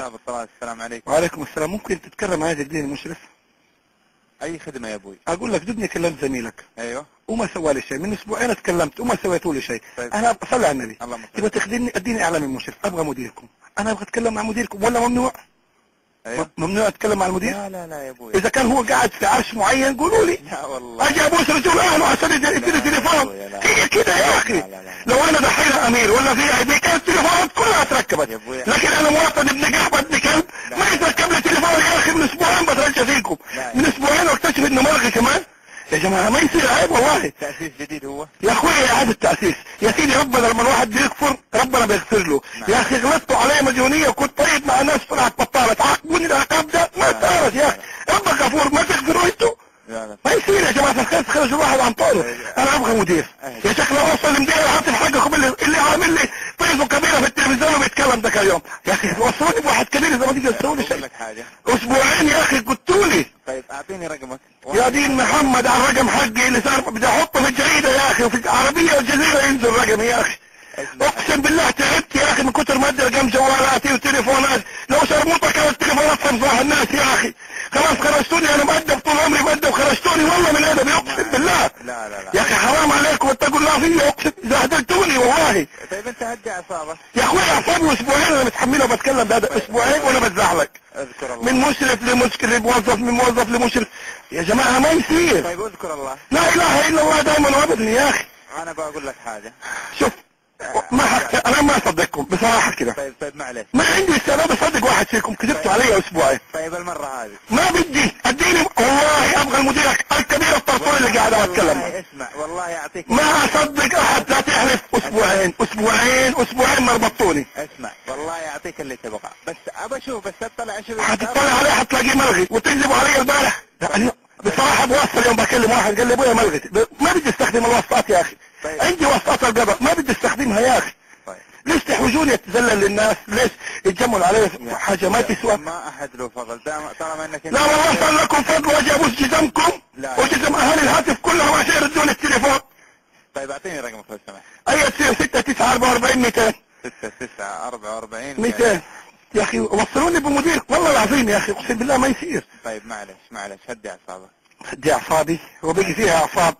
صاحب الطراز، السلام عليكم. وعليكم السلام. ممكن تتكرم معايا تديني المشرف؟ اي خدمة يا ابوي؟ اقول لك جدني كلمت زميلك ايوه وما سوى لي شيء، من اسبوعين اتكلمت وما سويتوا لي شيء. طيب. انا صلي على النبي. اللهم صل. تبغى تخدمني اديني اعلى من المشرف، ابغى مديركم. انا ابغى اتكلم مع مديركم ولا ممنوع؟ ايوه ممنوع اتكلم مع المدير؟ لا يا ابوي. اذا كان هو قاعد في عرش معين قولوا لي. لا والله. اجي ابوس رجل اهله عشان يديني تليفون. هي كده يا اخي. لو انا دحين امير ولا في اي كانت التليفونات كلها اتركبت، لكن انا مواطن ابن قحبه ابن كلب ما يتركب لي تليفون يا اخي. من اسبوعين بترجى فيكم، من اسبوعين واكتشف انه ملغي كمان. يا جماعه ما يصير، عيب والله. تأسيس جديد هو يا اخويا اعاده التاسيس يا سيدي. ربنا لما الواحد بيكفر ربنا بيغفر له. يا اخي غلطتوا علي مديونيه وكنت طيب مع الناس طلعت بطاله، تعاقبوني العقاب ده ما صارت يا اخي. ربك غفور ما تغفروا انتوا. ما يصير يا جماعه الخير تخرج الواحد عن طوله. انا ابغى مدير يا شيخ. لو اوصل لمدير هاتف حقكم اللي عامل لي طيبه كبيره في التلفزيون وبيتكلم ذاك اليوم. يا اخي وصلوني بواحد كبير اذا ما تقدر تسوي لي شيء. اسبوعين يا اخي قلتوا لي. طيب اعطيني رقمك يا دين محمد على الرقم حقي اللي صار بدي احطه في الجريده يا اخي، وفي العربيه والجزيره ينزل رقمي يا اخي. اقسم بالله تعبت يا اخي من كتر ما ادي رقم جوالاتي وتليفونات. لو شرموطه كانت تليفونات صفاح الناس يا اخي. خلاص خرجتوني، انا مؤدب طول عمري مؤدب، خرجتوني والله من ادبي اقسم بالله. لا يا اخي حرام عليكم واتقوا الله فيا، اقسم زهدلتوني والله. طيب انت هدي اعصابك يا اخوي اعصابي اسبوعين انا متحمله وبتكلم بهذا اسبوعين وانا بتزعلك. اذكر الله. من مشرف لمشكل لموظف، من موظف لمشرف. يا جماعه ما يصير. طيب اذكر الله. لا اله الا الله دائما وابدا يا اخي. انا بقول لك حاجة. شوف انا ما اصدقكم بصراحه كده. طيب معلش. ما عندي استعداد اصدق واحد فيكم، كذبتوا علي اسبوعين. طيب المرة هذه ما بدي اديني والله. ابغى المدير الكبير الطرطور اللي قاعد اتكلم. اسمع والله يعطيك. ما اصدق احد، لا تحلف. اسبوعين ما ربطوني. اسمع والله يعطيك اللي تبغى، بس ابى اشوف، بس اطلع اشوف. حتطلع عليه حتلاقيه ملغي وتكذبوا علي البارح. يعني بصراحه بوصل اليوم بكلم واحد قال لي ابويا ملغي. ما بدي استخدم الواسطات يا اخي. طيب. عندي واسطات القضاء ما بدي استخدمها يا اخي. طيب. ليش تحوجوني اتذلل للناس؟ ليش يتجمل علي حاجه ما تسوى؟ ما احد له فضل طالما انك لا والله صار لكم فضل واجي ابوس جزمكم وجزم اهالي الهاتف كلهم عشان يردون التليفون. طيب اعطيني رقمك لو سمحت. اي تصير 6 9 44 200 6 9 44 200 يا اخي. وصلوني بمدير والله العظيم يا اخي اقسم بالله ما يصير. طيب معلش هدي اعصابك. هدي اعصابي؟ هو بيجي فيها اعصاب؟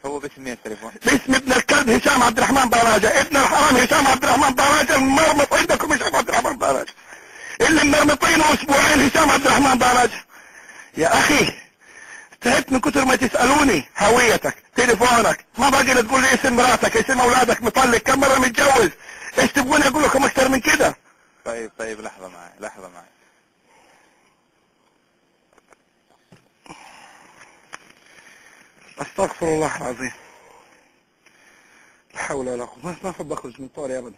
هو باسم مين التليفون؟ باسم ابن الكلب هشام عبد الرحمن باراجة، ابن الحرام هشام عبد الرحمن باراجة، المرمط عندكم هشام عبد الرحمن باراجة، اللي مرمطينه اسبوعين هشام عبد الرحمن باراجة. يا اخي تعبت من كتر ما تسألوني هويتك تليفونك، ما باقي تقول لي اسم مراتك اسم اولادك مطلق كم مرة متجوز. ايش تبغوني اقول لكم اكثر من كده؟ طيب لحظة معي. استغفر الله العظيم. لا حول ولا قوة. ما احب اخرج من طوري ابدا.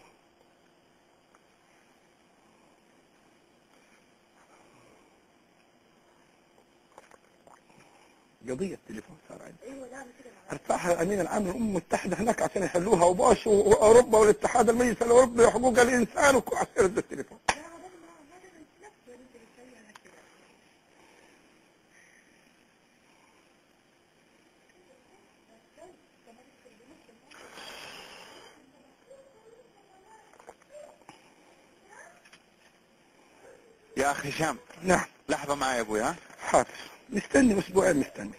قضية التليفون صار عندي. ارفعها امين العام للامم المتحدة هناك عشان يحلوها، وبوش واوروبا والاتحاد المجلس الاوروبي وحقوق الانسان وعشان يرد التليفون. يا اخي هشام. نعم. لحظة معي يا ابوي. ها حاضر. مستني اسبوعين مستني.